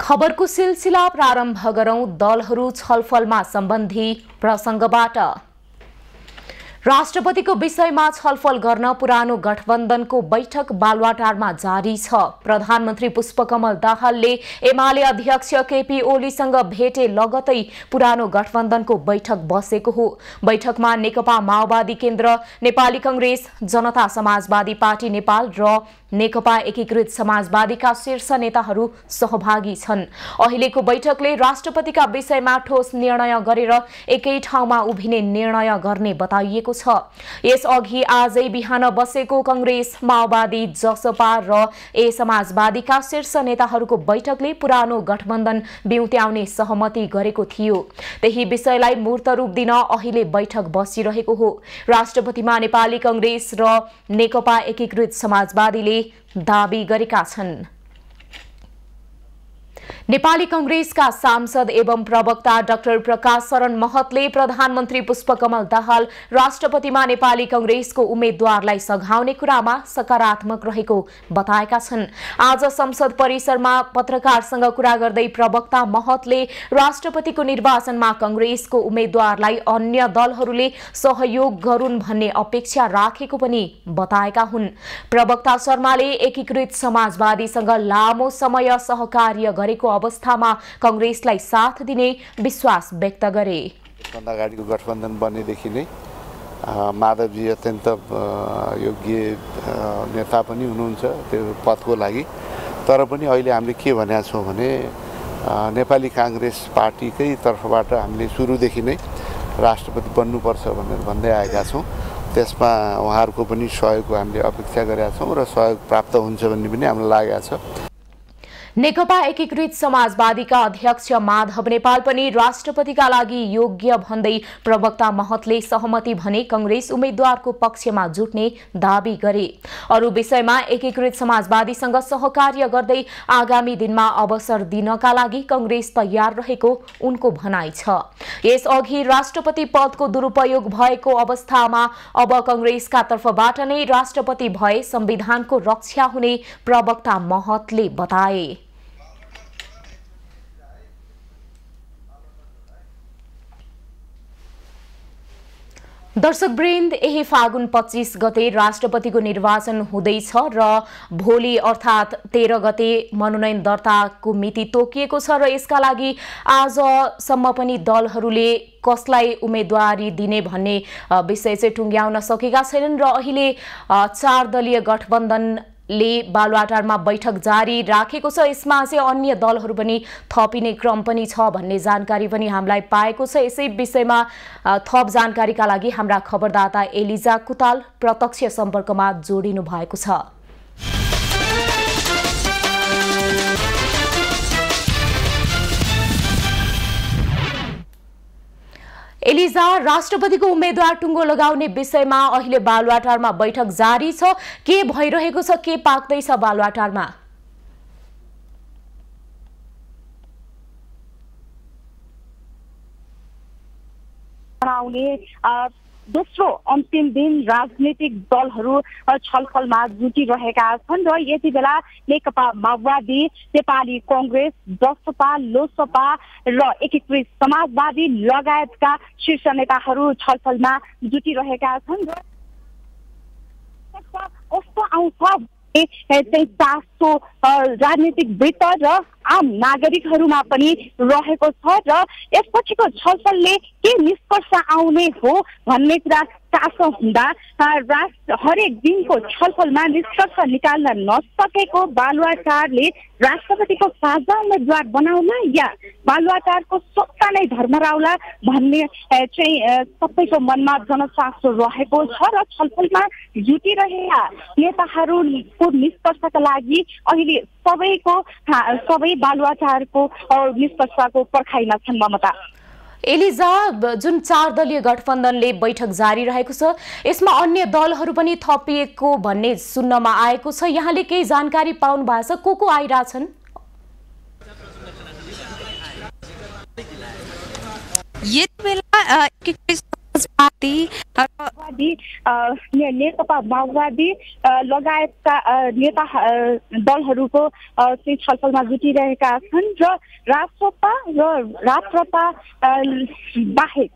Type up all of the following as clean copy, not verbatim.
खबरको सिलसिला प्रारम्भ गरौं दलहरू छलफलमा सम्बन्धी प्रसंगबाट। राष्ट्रपतिको विषयमा छलफल गर्न पुरानो गठबन्धनको बैठक बालुवाटारमा जारी छ। प्रधानमन्त्री पुष्पकमल दाहालले एमाले अध्यक्ष केपी ओलीसँग भेटे लगतै पुरानो गठबन्धनको बैठक बसेको हो। बैठकमा नेकपा माओवादी केन्द्र, नेपाली कांग्रेस, जनता समाजवादी पार्टी नेपाल र नेकपा एकीकृत समाजवादीका शीर्ष नेताहरू सहभागी छन्। अहिलेको बैठकले राष्ट्रपतिका विषयमा ठोस निर्णय गरेर एकै ठाउँमा उभिने निर्णय गर्ने बताइएको छ। यसअघि आजै बिहान बसेको कांग्रेस, माओवादी, जसपा र ए समाजवादीका शीर्ष नेताहरूको बैठकले पुरानो गठबन्धन बिउत्याउने सहमति गरेको थियो। त्यही विषयलाई मूर्त रूप दिन अहिले बैठक बसिरहेको हो। राष्ट्रपतिमा नेपाली कांग्रेस र नेकपा एकीकृत समाजवादीले दाबी गरेका छन्। नेपाली कांग्रेसका सांसद एवं प्रवक्ता डाक्टर प्रकाश शरण महतले प्रधानमन्त्री पुष्पकमल दाहाल राष्ट्रपतिमा नेपाली कांग्रेसको उम्मेद्वारलाई सघाउने कुरामा सकारात्मक रहेको बताएका छन्। आज संसद परिसरमा पत्रकारसँग कुरा गर्दै प्रवक्ता महतले राष्ट्रपतिको निर्वाचनमा कांग्रेसको उम्मेद्वारलाई अन्य दलहरूले सहयोग गरून् भन्ने अपेक्षा राखेको पनि बताएका हुन्। प्रवक्ता शर्माले एकीकृत समाजवादीसँग लामो समय सहकार्य गरेको अवस्थामा कांग्रेसलाई साथ दिने विश्वास व्यक्त गरे। भन्दा अगाडिको गठबन्धन बनेदेखि नै माधवजी अत्यन्त योग्य नेता पनि हुनुहुन्छ त्यो पदको लागि। तर पनि अहिले हामीले के भनेका छौँ भने नेपाली कांग्रेस पार्टीकै तर्फबाट हामीले सुरुदेखि नै राष्ट्रपति बन्नुपर्छ भनेर भन्दै आएका छौँ। त्यसमा उहाँहरूको पनि सहयोगको हामीले अपेक्षा गरेका छौँ र सहयोग प्राप्त हुन्छ भन्ने पनि हामीलाई लागेको छ। नेकपा एकीकृत समाजवादीका अध्यक्ष माधव नेपाल पनि राष्ट्रपतिका लागि योग्य भन्दै प्रवक्ता महतले सहमति भने कांग्रेस उम्मेद्वारको पक्षमा जुट्ने दाबी गरे। अरू विषयमा एकीकृत समाजवादीसँग सहकार्य गर्दै आगामी दिनमा अवसर दिनका लागि कांग्रेस तयार रहेको उनको भनाइ छ। यसअघि राष्ट्रपति पदको दुरुपयोग भएको अवस्थामा अब कांग्रेसका तर्फबाट नै राष्ट्रपति भए संविधानको रक्षा हुने प्रवक्ता महतले बताए। दर्शकवृन्द, यही फागुन 25 गते राष्ट्रपतिको निर्वाचन हुँदैछ र भोलि अर्थात् 13 गते मनोनयन दर्ताको मिति तोकिएको छ र यसका लागि आजसम्म पनि दलहरूले कसलाई उम्मेदवारी दिने भन्ने विषय चाहिँ टुङ्ग्याउन सकेका छैनन् र अहिले 4 दलीय गठबन्धन बालुवाटारमा बैठक जारी राखेको छ। यसमा चाहिँ अन्य दलहरू पनि थपिने क्रम पनि छ भन्ने जानकारी पनि हामीलाई पाएको छ। यसै विषयमा थप जानकारीका लागि हाम्रा खबरदाता एलिजा कुताल प्रत्यक्ष सम्पर्कमा जोडिनु भएको छ। एलिजा, राष्ट्रपतिको उम्मेद्वार टुङ्गो लगाउने विषयमा अहिले बालुवाटारमा बैठक जारी छ। के भइरहेको छ, के पाक्दैछ बालुवाटारमा? दोस्रो अन्तिम दिन राजनीतिक दलहरू छलफलमा जुटिरहेका छन् र यति बेला नेकपा माओवादी, नेपाली कांग्रेस, जसपा, लोसपा र एकीकृत समाजवादी लगायतका शीर्ष नेताहरू छलफलमा जुटिरहेका छन् र कस्तो आउँछ चासो राजनीतिक वृत्त र आम नागरिकहरूमा पनि रहेको छ र यसपछिको छलफलले के निष्कर्ष आउने हो भन्ने कुरा चासो हुँदा हरेक दिनको छलफलमा निष्कर्ष निकाल्न नसकेको बालुवाटारले राष्ट्रपतिको साझा उम्मेद्वार बनाउन या बालुवाटारको सत्ता नै धर्मराउला भन्ने चाहिँ सबैको मनमा जनचासो रहेको छ र छलफलमा जुटिरहेका नेताहरूको निष्कर्षका लागि अहिले सबै बालुवाटारको निष्कर्षको पर्खाइमा छन्। ममता, एलिजा, जुन 4 दलीय गठबन्धनले बैठक जारी रहेको छ यसमा अन्य दलहरू पनि थपिएको भन्ने सुन्नमा आएको छ। यहाँले केही जानकारी पाउनु भएको छ? को आइरहेछन्? यति बेला पार्टी नेकपा माओवादी लगायतका नेता दलहरूको चाहिँ छलफलमा जुटिरहेका छन् र राष्ट्रपा र राप्रपा बाहेक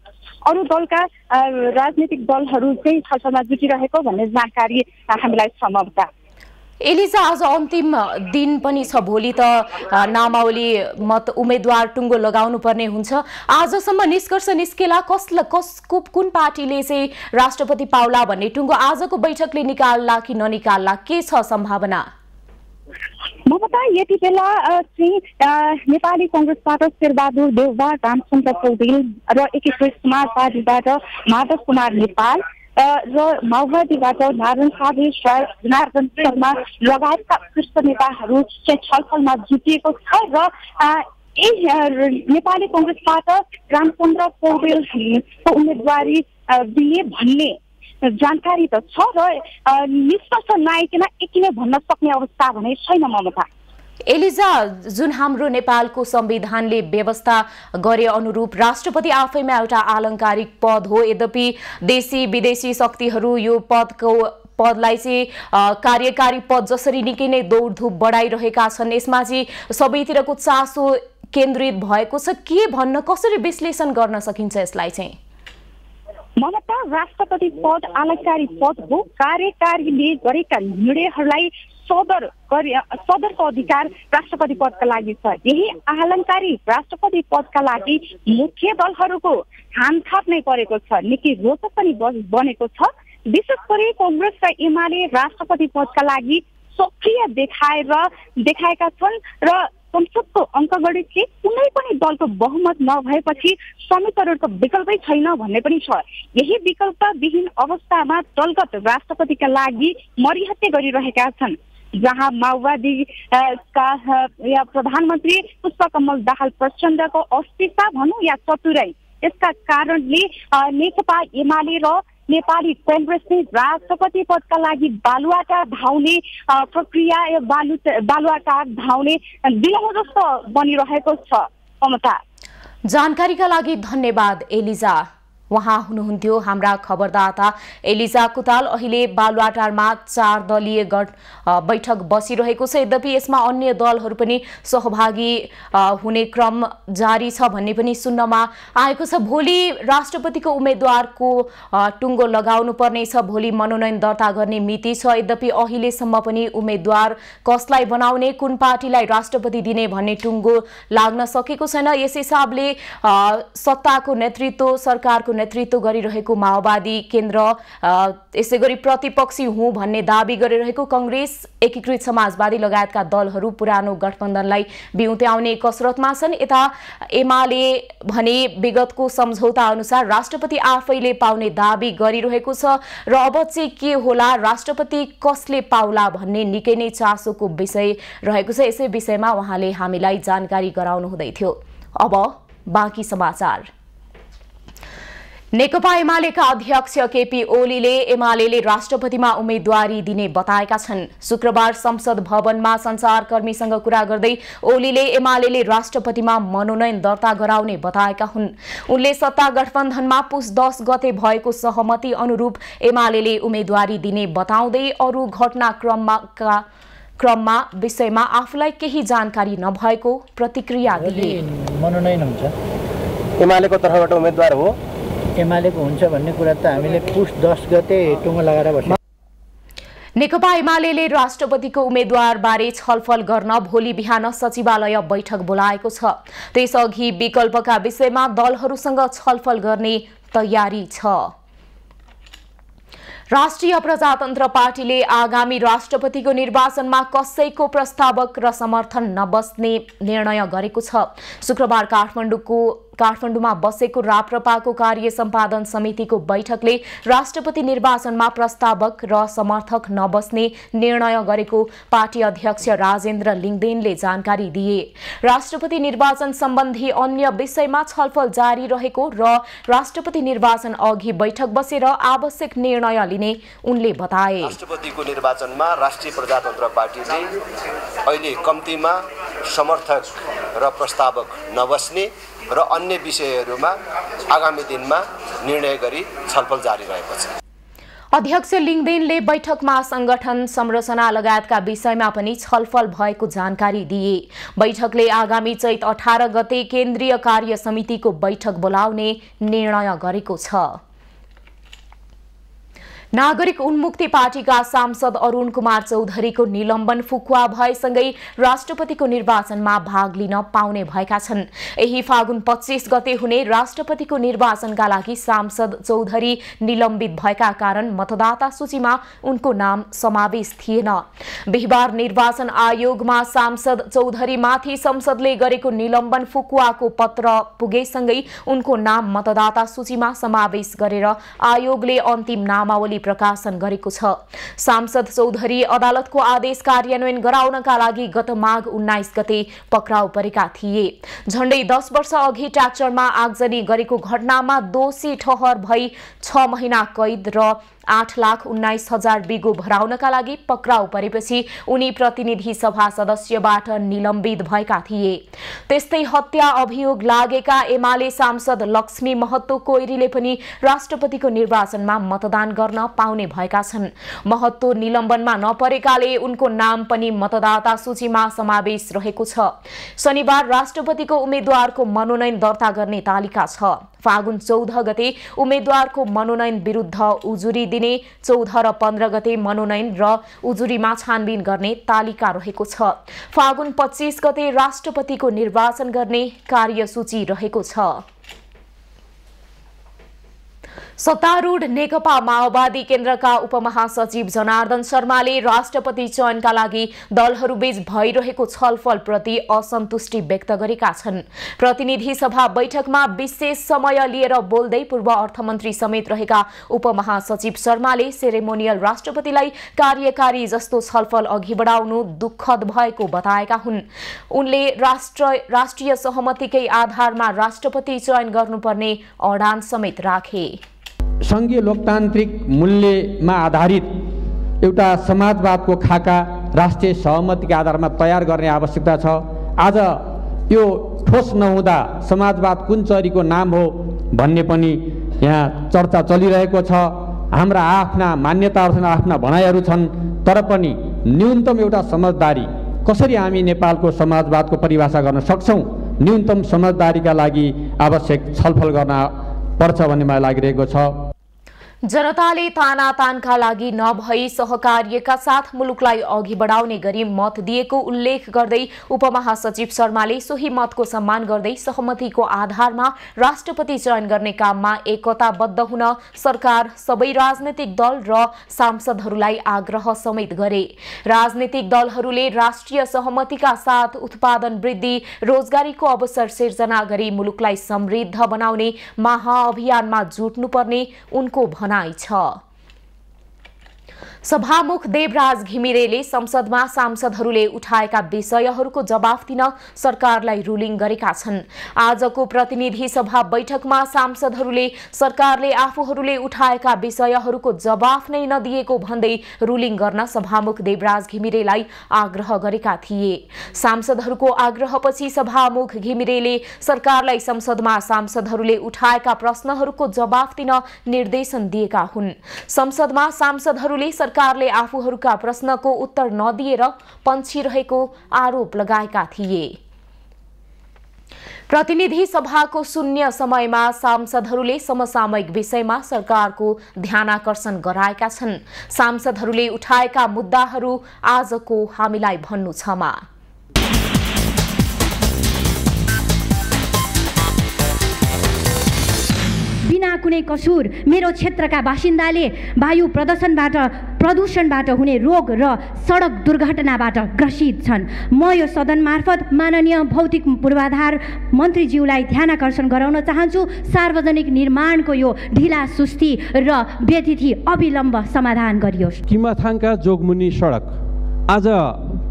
अरू दलका राजनीतिक दलहरू चाहिँ छलफलमा जुटिरहेको भन्ने जानकारी हामीलाई छ। ममता, एलिजा, आज अन्तिम दिन पनि छ। भोलि त नामावली मत उम्मेदवार टुङ्गो लगाउनु पर्ने हुन्छ। आजसम्म निष्कर्ष निस्केला कसको कुन पार्टीले चाहिँ राष्ट्रपति पाउला भन्ने टुङ्गो आजको बैठकले निकाल्ला कि ननिकाल्ला, के छ सम्भावना? ममता, यति बेला चाहिँ नेपाली कङ्ग्रेसबाट शेरबहादुर देउवा, रामचन्द्र पौडेल र एकीकृत समाज पार्टीबाट माधव कुमार नेपाल र माओवादीबाट नारायण जनार्दन शर्मा लगायतका शीर्ष नेताहरू चाहिँ छलफलमा जुटिएको छ र नेपाली कङ्ग्रेसबाट रामचन्द्र पौडेलको उम्मेदवारी दिए भन्ने जानकारी त छ र निष्कर्ष नआइकन एकिनै भन्न सक्ने अवस्था भने छैन। ममता, एलिजा, जुन हाम्रो नेपालको संविधानले व्यवस्था गरे अनुरूप राष्ट्रपति आफैमा एउटा आलङ्कारिक पद हो। यद्यपि देशी विदेशी शक्तिहरू यो पदलाई चाहिँ कार्यकारी पद जसरी निकै नै दौडधुप बढाइरहेका छन्, यसमा चाहिँ सबैतिरको चासो केन्द्रित भएको छ। के भन्न, कसरी विश्लेषण गर्न सकिन्छ यसलाई चाहिँ? ममता, राष्ट्रपति पद आलङ्कारिक पद हो। कार्यकारीले गरेका निर्णयहरूलाई सदरको अधिकार राष्ट्रपति पदका लागि छ। यही आलङ्कारिक राष्ट्रपति पदका लागि मुख्य दलहरूको हानथाप नै परेको छ। निकै रोचक पनि बनेको छ। विशेष गरी कङ्ग्रेस र एमाले राष्ट्रपति पदका लागि सक्रिय देखाएका छन् र संसदको अङ्कगणितले कुनै पनि दलको बहुमत नभएपछि संयुक्तहरूको विकल्पै छैन भन्ने पनि छ। यही विकल्पविहीन अवस्थामा दलगत राष्ट्रपतिका लागि मरिहत्ते गरिरहेका छन्, जहाँ माओवादीका प्रधानमन्त्री पुष्पकमल दाहाल प्रचण्डको अस्थिरता भनौँ या चतुराई, यसका कारणले नेकपा एमाले र नेपाली कङ्ग्रेसले राष्ट्रपति पदका लागि बालुवाटार धाउने प्रक्रिया बालुवाटार धाउने दिलहो जस्तो बनिरहेको छ। ममता, जानकारीका लागि धन्यवाद एलिजा। उहाँ हुनुहुन्थ्यो हाम्रा खबरदाता एलिजा कुताल। अहिले बालुवाटारमा 4 दलीय बैठक बसिरहेको छ। यद्यपि यसमा अन्य दलहरू पनि सहभागी हुने क्रम जारी छ भन्ने पनि सुन्नमा आएको छ। भोलि राष्ट्रपतिको उम्मेदवारको टुङ्गो लगाउनु पर्ने छ। भोलि मनोनयन दर्ता गर्ने मिति छ। यद्यपि अहिलेसम्म पनि उम्मेदवार कसलाई बनाउने, कुन पार्टीलाई राष्ट्रपति दिने भन्ने टुङ्गो लाग्न सकेको छैन। यस हिसाबले सत्ताको नेतृत्व, सरकारको नेतृत्व गरिरहेको माओवादी केन्द्र, यसैगरी प्रतिपक्षी हुँ भन्ने दाबी गरिरहेको कङ्ग्रेस, एकीकृत समाजवादी लगायतका दलहरू पुरानो गठबन्धनलाई बिउत्याउने कसरतमा छन्। यता एमाले भने विगतको सम्झौता अनुसार राष्ट्रपति आफैले पाउने दाबी गरिरहेको छ र अब चाहिँ के होला, राष्ट्रपति कसले पाउला भन्ने निकै नै चासोको विषय रहेको छ। यसै विषयमा उहाँले हामीलाई जानकारी गराउनु हुँदै थियो। अब बाँकी समाचार। नेकपा एमालेका अध्यक्ष केपी ओलीले एमालेले राष्ट्रपतिमा उम्मेदवारी दिने बताएका छन्। शुक्रबार संसद भवनमा सञ्चारकर्मीसँग कुरा गर्दै ओलीले एमालेले राष्ट्रपतिमा मनोनयन दर्ता गराउने बताएका हुन्। उनले सत्ता गठबन्धनमा पुस 10 गते भएको सहमति अनुरूप एमालेले उम्मेदवारी दिने बताउँदै अरू घटनाक्रममा विषयमा आफूलाई केही जानकारी नभएको प्रतिक्रिया दिए। मनोनयन हुन्छ, एमालेको तर्फबाट उम्मेदवार हो, एमालेको हुन्छ भन्ने कुरा त हामीले पुस 10 गते टुङ्गो लगाएर बस्यौं। नेकपा एमालेले राष्ट्रपतिको उम्मेदवारबारे छलफल गर्न भोलि बिहान सचिवालय बैठक बोलाएको छ। त्यसअघि विकल्पका विषयमा दलहरूसँग छलफल गर्ने तयारी छ। राष्ट्रिय प्रजातन्त्र पार्टीले आगामी राष्ट्रपतिको निर्वाचनमा कसैको प्रस्तावक र समर्थन नबस्ने निर्णय गरेको छ। शुक्रबार काठमाडौँमा बसेको राप्रपाको कार्य सम्पादन समितिको बैठकले राष्ट्रपति निर्वाचनमा प्रस्तावक र समर्थक नबस्ने निर्णय गरेको पार्टी अध्यक्ष राजेन्द्र लिङदेनले जानकारी दिए। राष्ट्रपति निर्वाचन सम्बन्धी अन्य विषयमा छलफल जारी रहेको र राष्ट्रपति निर्वाचन अघि बैठक बसेर आवश्यक निर्णय लिने उनले बताए। राष्ट्रपतिको निर्वाचनमा राष्ट्रिय प्रजातन्त्र पार्टीले अहिले कम्तीमा समर्थक र प्रस्तावक नबस्ने र अन्य विषयहरूमा आगामी दिनमा निर्णय गरी छलफल जारी रहेको छ। अध्यक्ष लिङदेनले बैठकमा संगठन संरचना लगायतका विषयमा पनि छलफल भएको जानकारी दिए। बैठकले आगामी चैत 18 गते केन्द्रीय कार्य समितिको बैठक बोलाउने निर्णय गरेको छ। नागरिक उन्मुक्ति पार्टीका सांसद अरुण कुमार चौधरीको निलम्बन फुकुवा भएसँगै राष्ट्रपतिको निर्वाचनमा भाग लिन पाउने भएका छन्। यही फागुन 25 गते हुने राष्ट्रपतिको निर्वाचनका लागि सांसद चौधरी निलम्बित भएका कारण मतदाता सूचीमा उनको नाम समावेश थिएन। बिहिबार निर्वाचन आयोगमा सांसद चौधरीमाथि संसदले गरेको निलम्बन फुकुवाको पत्र पुगेसँगै उनको नाम मतदाता सूचीमा समावेश गरेर आयोगले अन्तिम नामावली प्रकाशन गरेको छ। सांसद चौधरी अदालतको आदेश कार्यान्वयन गराउनका लागि गत माघ 19 गते पक्राउ परेका थिए। झण्डै 10 वर्ष अघि ट्र्याक्टरमा आगजनी गरेको घटनामा दोषी ठहर भई 6 महिना कैद र 8,19,000 बिगो भराउनका लागि पक्राउ परेपछि उनी प्रतिनिधि सभा सदस्यबाट निलम्बित भएका थिए। त्यस्तै हत्या अभियोग लागेका एमाले सांसद लक्ष्मी महतो कोइरीले पनि राष्ट्रपतिको निर्वाचनमा मतदान गर्न पाउने भएका छन्। महतो निलम्बनमा नपरेकाले उनको नाम पनि मतदाता सूचीमा समावेश रहेको छ। शनिबार राष्ट्रपतिको उम्मेद्वारको मनोनयन दर्ता गर्ने तालिका छ। फागुन 14 गते उम्मेद्वारको मनोनयन विरुद्ध उजुरी दिने, 14 र 15 गते मनोनयन र उजुरीमा छानबिन गर्ने तालिका रहेको छ। फागुन 25 गते राष्ट्रपतिको निर्वाचन गर्ने कार्यसूची रहेको छ। सत्तारूढ नेकपा माओवादी केन्द्रका उपमहासचिव जनार्दन शर्माले राष्ट्रपति चयनका लागि दलहरूबीच भइरहेको छलफलप्रति असन्तुष्टि व्यक्त गरेका छन्। प्रतिनिधि सभा बैठकमा विशेष समय लिएर बोल्दै पूर्व अर्थमन्त्री समेत रहेका उपमहासचिव शर्माले सेरेमोनियल राष्ट्रपतिलाई कार्यकारी जस्तो छलफल अघि बढाउनु दुःखद भएको बताएका हुन्। उनले राष्ट्रिय सहमतिकै आधारमा राष्ट्रपति चयन गर्नुपर्ने अडान समेत राखे। संघीय लोकतान्त्रिक मूल्यमा आधारित एउटा समाजवादको खाका राष्ट्रिय सहमतिका आधारमा तयार गर्ने आवश्यकता छ। आज यो ठोस नहुँदा समाजवाद कुन चरीको नाम हो भन्ने पनि यहाँ चर्चा चलिरहेको छ। हाम्रा आफ्ना मान्यताहरू छन्, आफ्ना भनाइहरू छन्, तर पनि न्यूनतम एउटा समझदारी कसरी हामी नेपालको समाजवादको परिभाषा गर्न सक्छौँ, न्यूनतम समझदारीका लागि आवश्यक छलफल गर्न पर्छ भन्ने मलाई लागिरहेको छ। जनताले तानातानका लागि नभई सहकार्यका साथ मुलुकलाई अघि बढाउने गरी मत दिएको उल्लेख गर्दै उपमहासचिव शर्माले सोही मतको सम्मान गर्दै सहमतिको आधारमा राष्ट्रपति चयन गर्ने काममा एकताबद्ध हुन सरकार, सबै राजनीतिक दल र सांसदहरूलाई आग्रह समेत गरे। राजनीतिक दलहरूले राष्ट्रिय सहमतिका साथ उत्पादन वृद्धि, रोजगारीको अवसर सिर्जना गरी मुलुकलाई समृद्ध बनाउने महाअभियानमा जुट्नुपर्ने उनको भनाइ छ। सभामुख देवराज घिमिरेले संसदमा सांसदहरूले उठाएका विषयहरूको जवाफ दिन सरकारलाई रुलिङ गरेका छन्। आजको प्रतिनिधि सभा बैठकमा सांसदहरूले सरकारले आफूहरूले उठाएका विषयहरूको जवाफ नै नदिएको भन्दै रुलिङ गर्न सभामुख देवराज घिमिरेलाई आग्रह गरेका थिए। सांसदहरूको आग्रहपछि सभामुख घिमिरेले सरकारलाई संसदमा सांसदहरूले उठाएका प्रश्नहरूको जवाफ दिन निर्देशन दिएका हुन्। संसदमा सांसदहरूले सरकारले आफूहरूका प्रश्नको उत्तर नदिएर पन्छिरहेको आरोप लगाएका थिए। प्रतिनिधि सभाको शून्य समयमा सांसदहरूले समसामयिक विषयमा सरकारको ध्यानाकर्षण गराएका छन्। सांसदहरूले उठाएका मुद्दाहरू आजको हामीलाई भन्नु छमा। बिना कुनै कसुर मेरो क्षेत्रका बासिन्दाले वायु प्रदूषणबाट हुने रोग र सडक दुर्घटनाबाट ग्रसित छन्। म यो सदन मार्फत माननीय भौतिक पूर्वाधार मन्त्रीज्यूलाई ध्यानाकर्षण गराउन चाहन्छु। सार्वजनिक निर्माणको यो ढिला सुस्ती र व्यतिथि अविलम्ब समाधान गरियोस्। किमाथाङका जोगमुनि सडक आज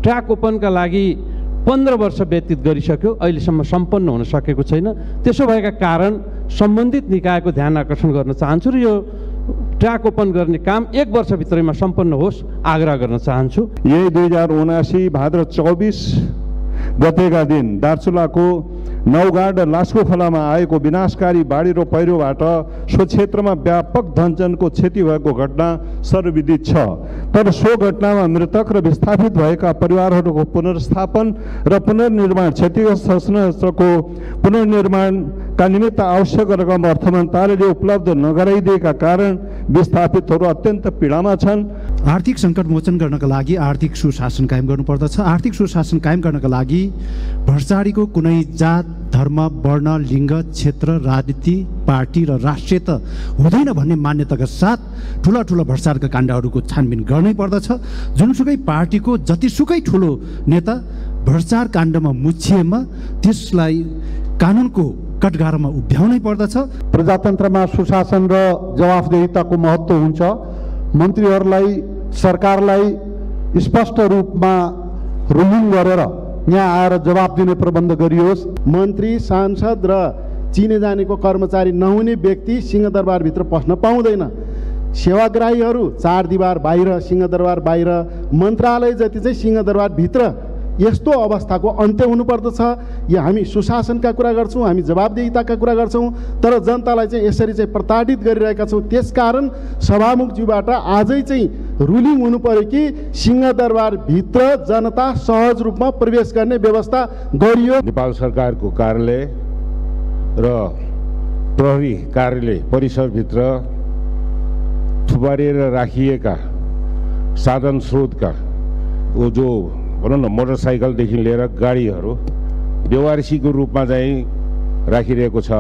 ट्र्याक ओपनका लागि 15 वर्ष व्यतीत गरिसक्यो, अहिलेसम्म सम्पन्न हुन सकेको छैन। त्यसो भएका कारण सम्बन्धित निकायको ध्यान आकर्षण गर्न चाहन्छु र यो ट्र्याक ओपन गर्ने काम 1 वर्षभित्रैमा सम्पन्न होस् आग्रह गर्न चाहन्छु। यही 2079 भाद्र 24 गतेका दिन दार्चुलाको नौगाड र लास्को खोलामा आएको विनाशकारी बाढी र पहिरोबाट सो क्षेत्रमा व्यापक धनजनको क्षति भएको घटना सर्वविदित छ। तर सो घटनामा मृतक र विस्थापित भएका परिवारहरूको पुनर्स्थापन र पुनर्निर्माण, क्षतिग्रस्त संरचनाको पुनर्निर्माणका निमित्त आवश्यक रकम अर्थ मन्त्रालयले उपलब्ध नगराइदिएका कारण विस्थापितहरू अत्यन्त पीडामा छन्। आर्थिक सङ्कट मोचन गर्नका लागि आर्थिक सुशासन कायम गर्नुपर्दछ। आर्थिक सुशासन कायम गर्नका लागि भ्रष्टाचारीको कुनै जात, धर्म, वर्ण, लिङ्ग, क्षेत्र, राजनीति, पार्टी र राष्ट्रियता हुँदैन भन्ने मान्यताका साथ ठुला ठुला भ्रष्टाचारका काण्डहरूको छानबिन गर्नै पर्दछ। जुनसुकै पार्टीको जतिसुकै ठुलो नेता भ्रष्टाचार काण्डमा मुछिएमा त्यसलाई कानुनको कटघरामा उभ्याउनै पर्दछ। प्रजातन्त्रमा सुशासन र जवाफदेहिताको महत्त्व हुन्छ। मन्त्रीहरूलाई, सरकारलाई स्पष्ट रूपमा रुलिङ गरेर यहाँ आएर जवाब दिने प्रबन्ध गरियोस्। मन्त्री, सांसद र चिने जानेको कर्मचारी नहुने व्यक्ति सिंहदरबारभित्र पस्न पाउँदैन। सेवाग्राहीहरू चार दिवार बाहिर, सिंहदरबार बाहिर, मन्त्रालय जति चाहिँ सिंहदरबारभित्र, यस्तो अवस्थाको अन्त्य हुनुपर्दछ। यो हामी सुशासनका कुरा गर्छौँ, हामी जवाबदेहिताका कुरा गर्छौँ, तर जनतालाई चाहिँ यसरी चाहिँ प्रताडित गरिरहेका छौँ। त्यसकारण सभामुखज्यूबाट आजै चाहिँ रुलिङ हुनु पर्यो कि सिंहदरबारभित्र जनता सहज रूपमा प्रवेश गर्ने व्यवस्था गरियो। नेपाल सरकारको कार्यालय र प्रहरी कार्यालय परिसरभित्र थुपारिएर राखिएका साधन स्रोतका जो भनौँ न मोटरसाइकलदेखि लिएर गाडीहरू बेवारसीको रूपमा चाहिँ राखिरहेको छ।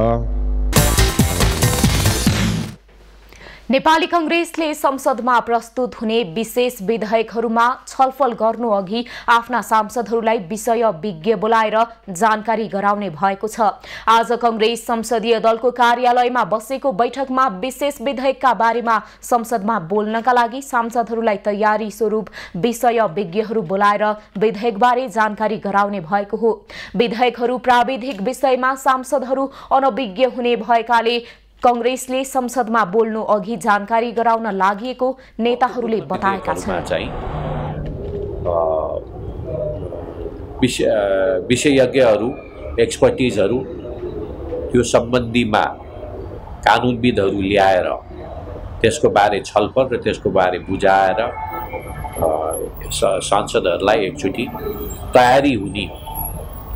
नेपाली कांग्रेसले संसदमा प्रस्तुत हुने विशेष विधेयकहरूमा छलफल गर्नु अघि आफ्ना सांसदहरूलाई विषय विज्ञ बोलाएर जानकारी गराउने भएको छ। आज कांग्रेस संसदीय दलको कार्यालयमा बसेको बैठकमा विशेष विधेयकका बारेमा संसदमा बोल्नका लागि सांसदहरूलाई तयारी स्वरूप विषय विज्ञहरू बोलाएर विधेयकबारे जानकारी गराउने भएको हो। विधेयकहरू प्राविधिक विषयमा सांसदहरू अनभिज्ञ हुने भएकाले कांग्रेसले संसदमा बोल्नु अघि जानकारी गराउन लागिएको नेताहरूले बताएका छन्। विशेषज्ञहरू, एक्सपर्टिजहरू, त्यो सम्बन्धीमा कानुनविदहरू ल्याएर त्यसको बारे छलफल र त्यसको बारे बुझाएर सांसदहरूलाई एकचोटि तयारी हुने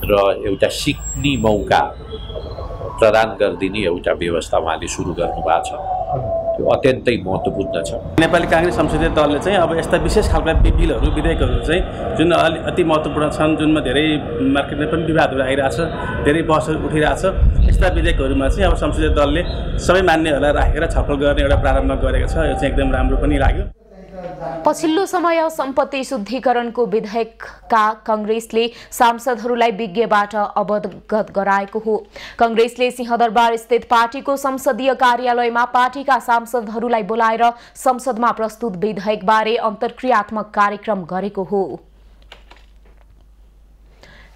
र एउटा सिक्ने मौका प्रदान गरिदिने एउटा व्यवस्था उहाँले सुरु गर्नुभएको छ। त्यो अत्यन्तै महत्त्वपूर्ण छ। नेपाली कांग्रेस संसदीय दलले चाहिँ अब यस्ता विशेष खालका बिलहरू, विधेयकहरू चाहिँ जुन अति महत्त्वपूर्ण छन्, जुनमा धेरै मार्केटमा पनि विवादहरू आइरहेछ, धेरै बहसहरू उठिरहेछ, यस्ता विधेयकहरूमा चाहिँ अब संसदीय दलले सबै मान्यहरूलाई राखेर छलफल गर्ने एउटा प्रारम्भ गरेको छ। यो चाहिँ एकदम राम्रो पनि लाग्यो। पछिल्लो समय सम्पत्ति शुद्धिकरणको विधेयकका कांग्रेसले सांसदहरूलाई विज्ञबाट अवगत गराएको हो। कांग्रेसले सिंहदरबार स्थित पार्टीको संसदीय कार्यालयमा पार्टीका सांसदहरूलाई बोलाएर संसदमा प्रस्तुत विधेयकबारे अन्तर्क्रियात्मक कार्यक्रम गरेको हो।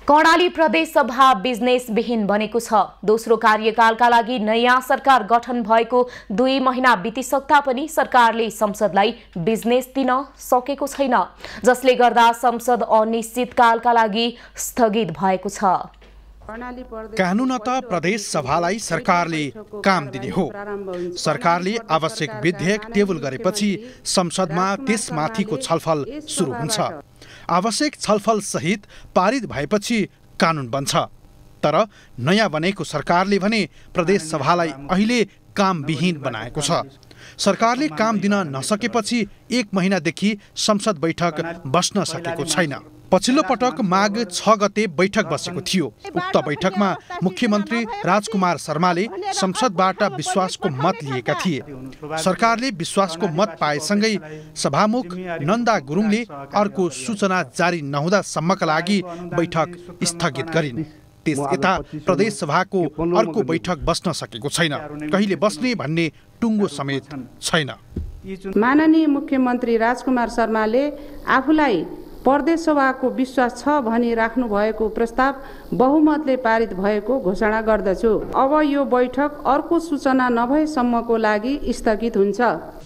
कर्णाली प्रदेश सभा बिजनेसविहीन बनेको छ। दोस्रो कार्यकालका लागि नयाँ सरकार गठन भएको 2 महिना बितिसक्दा पनि सरकारले संसदलाई बिजनेस दिन सकेको छैन, जसले गर्दा संसद अनिश्चितकालका लागि स्थगित भएको छ। कानूनत प्रदेश सभालाई सरकारले काम दिने हो। सरकारले आवश्यक विधेयक टेबल गरेपछि संसदमा त्यसमाथिको छलफल सुरु हुन्छ। आवश्यक छलफल सहित पारित भएपछि कानून बन्छ। तर नयाँ बनेको सरकारले भने प्रदेश सभालाई अहिले कामविहीन बनाएको छ। सरकारले काम दिन नसकेपछि 1 महिनादेखि संसद बैठक बस्न सकेको छैन। पछिल्लो पटक माघ 6 गते बैठक बसेको थियो। उक्त बैठकमा मुख्यमन्त्री राजकुमार शर्माले संसदबाट विश्वासको मत लिएका थिए। सरकारले विश्वासको मत पाएसँगै सभामुख नन्दा गुरुङले अर्को सूचना जारी नहुँदासम्मका लागि बैठक स्थगित गरिन्। त्यस यता प्रदेश सभाको अर्को बैठक बस्न सकेको छैन। कहिले बस्ने भन्ने टुङ्गो समेत छैन। माननीय मुख्यमन्त्री राजकुमार शर्माले आफूलाई प्रदेश सभाको विश्वास छ भनी राख्नु भएको प्रस्ताव बहुमतले पारित भएको घोषणा गर्दछु। अब यो बैठक अर्को सूचना नभएसम्मको लागि स्थगित हुन्छ।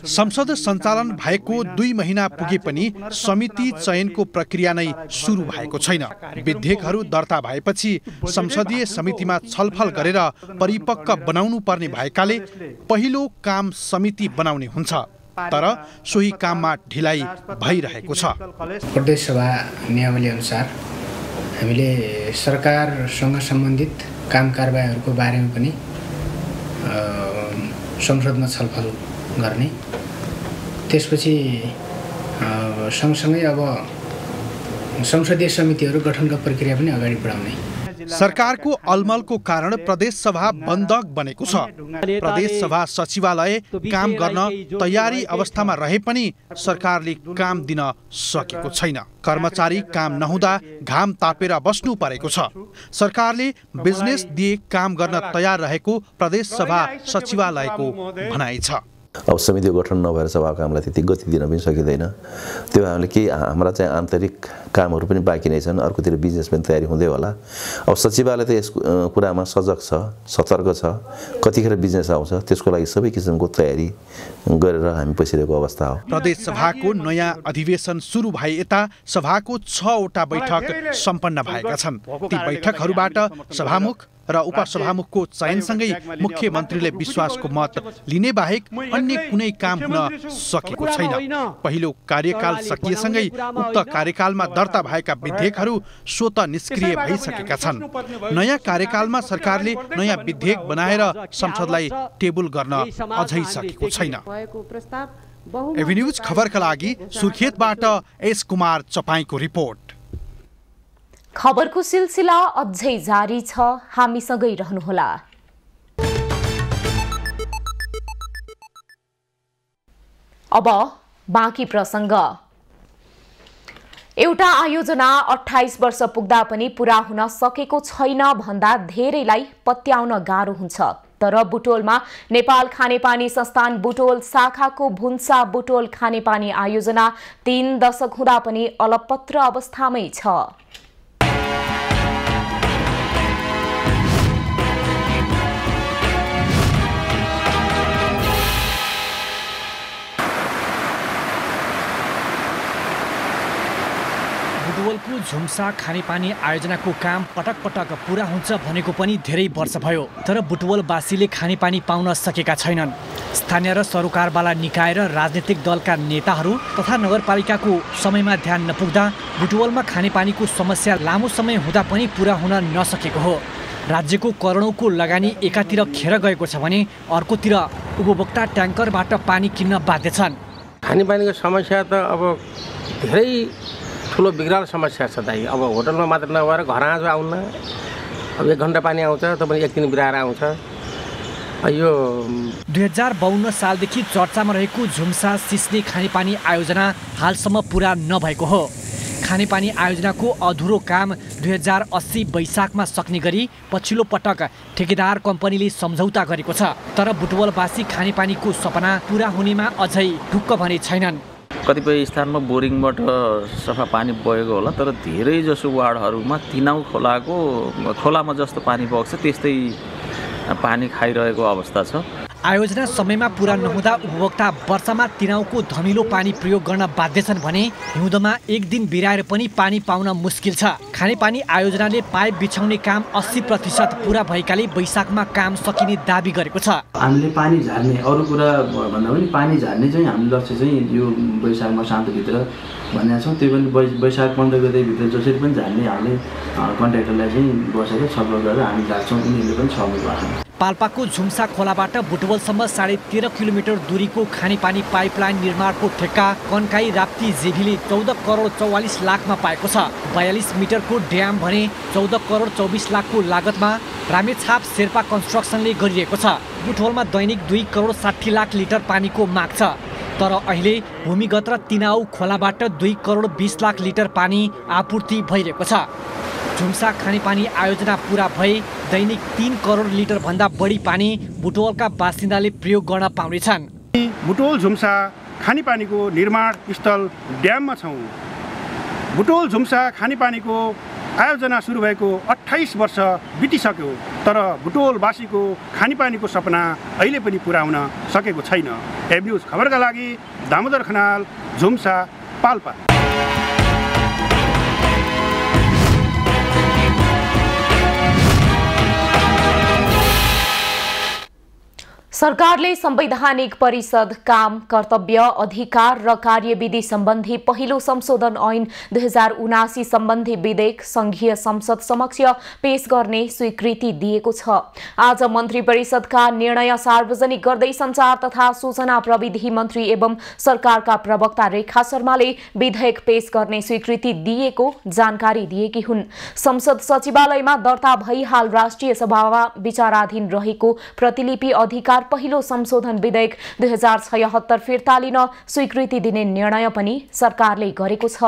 संसद सञ्चालन भएको 2 महिना पुगे पनि समिति चयनको प्रक्रिया नै सुरु भएको छैन। विधेयकहरू दर्ता भएपछि संसदीय समितिमा छलफल गरेर परिपक्व बनाउनु पर्ने भएकाले पहिलो काम समिति बनाउने हुन्छ, तर सोही काममा ढिलाइ भइरहेको छ। प्रदेश सभा नियमावली अनुसार हामीले सरकारसँग सम्बन्धित काम कारबाहीहरूको बारेमा पनि संसदमा छलफल गर्ने, त्यसपछि सँगसँगै अब संसदीय समितिहरू गठनका प्रक्रिया पनि अगाडि बढाउने। सरकारको अलमलको कारण प्रदेश सभा बन्धक बनेको छ। प्रदेश सभा सचिवालय काम गर्न तयारी अवस्थामा रहे पनि सरकारले काम दिन सकेको छैन। कर्मचारी काम नहुँदा घाम तापेर बस्नु परेको छ। सरकारले बिजनेस दिए काम गर्न तयार रहेको प्रदेश सभा सचिवालयको भनाइ छ। अब समिति गठन नभएर सभाको कामलाई त्यति गति दिन पनि सकिँदैन। त्यो हामीले के हाम्रा चाहिँ आन्तरिक कामहरू पनि बाँकी नै छन्, अर्कोतिर बिजनेस पनि तयारी हुँदै होला। अब सचिवालय त यस कुरामा सजग छ, सतर्क छ, कतिखेर बिजनेस आउँछ त्यसको लागि सबै किसिमको तयारी गरेर हामी बसिरहेको अवस्था हो। प्रदेश सभाको नयाँ अधिवेशन सुरु भए यता सभाको 6 वटा बैठक सम्पन्न भएका छन्। ती बैठकहरूबाट सभामुख र उपसभामुखको चयनसँगै मुख्यमन्त्रीले विश्वासको मत लिने बाहेक अन्य कुनै काम हुन सकेको छैन। पहिलो कार्यकाल सकिएसँगै उक्त कार्यकालमा दर्ता भएका विधेयकहरू स्वतः निष्क्रिय भइसकेका छन्। नयाँ कार्यकालमा सरकारले नयाँ विधेयक बनाएर संसदलाई टेबल गर्न अझै सकेको छैन। एभिन्यूज खबरका लागि सुर्खेतबाट एस कुमार चपाईको रिपोर्ट। खबरको सिलसिला अझै जारी छ, हामीसँगै रहनुहोला। अब बाँकी प्रसङ्ग। एउटा आयोजना 28 वर्ष पुग्दा पनि पूरा हुन सकेको छैन भन्दा धेरैलाई पत्याउन गाह्रो हुन्छ। तर बुटोलमा नेपाल खानेपानी संस्थान बुटोल शाखाको भुन्सा बुटोल खानेपानी आयोजना 3 दशक हुँदा पनि अलपत्र अवस्थामै छ। बुटवलको झुम्सा खानेपानी आयोजनाको काम पटक पटक पूरा हुन्छ भनेको पनि धेरै वर्ष भयो, तर बुटवलवासीले खानेपानी पाउन सकेका छैनन्। स्थानीय र सरोकारवाला निकाय र राजनीतिक दलका नेताहरू तथा नगरपालिकाको समयमा ध्यान नपुग्दा बुटवलमा खानेपानीको समस्या लामो समय हुँदा पनि पूरा हुन नसकेको हो। राज्यको करोडौँको लगानी एकातिर खेर गएको छ भने अर्कोतिर उपभोक्ता ट्याङ्करबाट पानी किन्न बाध्य छन्। खानेपानीको समस्या त अब धेरै ठुलो विकराल समस्या छ दाइ। अब होटलमा मात्र नभएर घर आज आउन, अब 1 घन्टा पानी आउँछ त पनि 1 दिन बिराएर आउँछ। यो 2052 सालदेखि चर्चामा रहेको झुम्सा सिस्ने खानेपानी आयोजना हालसम्म पूरा नभएको हो। खानेपानी आयोजनाको अधुरो काम 2080 वैशाखमा सक्ने गरी पछिल्लो पटक ठेकेदार कम्पनीले सम्झौता गरेको छ। तर बुटवलवासी खानेपानीको सपना पूरा हुनेमा अझै ढुक्क भने छैनन्। कतिपय स्थानमा बोरिङबाट सफा पानी बगेको होला, तर धेरै जसो वार्डहरूमा तिनाउ खोलामा जस्तो पानी बग्छ त्यस्तै पानी खाइरहेको अवस्था छ। आयोजना समयमा पूरा नहुँदा उपभोक्ता वर्षमा तिनाउको धमिलो पानी प्रयोग गर्न बाध्य छन् भने हिउँदमा 1 दिन बिराएर पनि पानी पाउन मुस्किल छ। खानेपानी आयोजनाले पाइप बिछाउने काम 80% पूरा भएकाले वैशाखमा काम सकिने दाबी गरेको छ। हामीले पानी झार्ने अरू कुरा भन्दा पनि पानी झार्ने चाहिँ हामीले लक्ष्य चाहिँ यो वैशाखमा शान्तभित्र भनेका छौँ। त्यो पनि वैशाख 15 गतेभित्र जसरी पनि झार्ने हामीले कन्ट्र्याक्टरलाई चाहिँ बसेर छलफल गरेर हामी झार्छौँ, उनीहरूले पनि सहमत भएको छ। पाल्पाको झुम्सा खोलाबाट बुटवलसम्म 13.5 किलोमिटर दूरीको खानेपानी पाइपलाइन निर्माणको ठेक्का कन्काई राप्ती जेभीले 14 करोड 44 लाखमा पाएको छ। 42 मिटरको ड्याम भने 14 करोड 24 लाखको लागतमा रामेछाप शेर्पा कन्स्ट्रक्सनले गरिएको छ। बुटवलमा दैनिक 2 करोड 60 लाख लिटर पानीको माग छ। तर अहिले भूमिगत र तिनाउ खोलाबाट 2 करोड 20 लाख लिटर पानी आपूर्ति भइरहेको छ। झुम्सा खानेपानी आयोजना पूरा भए दैनिक 3 करोड लिटर भन्दा बढी पानी बुटवलका बासिन्दाले प्रयोग गर्न पाउनेछन्। बुटवल झुम्सा खानेपानीको निर्माण स्थल ड्याममा छौँ। बुटवल झुम्सा खानेपानीको आयोजना सुरु भएको 28 वर्ष बितिसक्यो, तर बुटवलवासीको खानेपानीको सपना अहिले पनि पुरा हुन सकेको छैन। एब न्युज खबरका लागि दामोदर खनाल, झुम्सा, पाल्पा। सरकारले संवैधानिक परिषद, काम, कर्तव्य, अधिकार र कार्यविधि सम्बन्धी पहिलो संशोधन ऐन 2079 सम्बन्धी विधेयक संघीय संसद समक्ष पेश गर्ने स्वीकृति दिएको छ। आज मन्त्री परिषदका निर्णय सार्वजनिक गर्दै संचार तथा सूचना प्रविधि मन्त्री एवं सरकारका प्रवक्ता रेखा शर्माले विधेयक पेश गर्ने स्वीकृति दिएको जानकारी दिएकी हुन्। संसद सचिवालयमा दर्ता भई हाल राष्ट्रिय सभामा विचाराधीन रहेको प्रतिलिपि अधिकार पहिलो संशोधन विधेयक 2076 फिर्ता लिन स्वीकृति दिने निर्णय पनि सरकारले गरेको छ।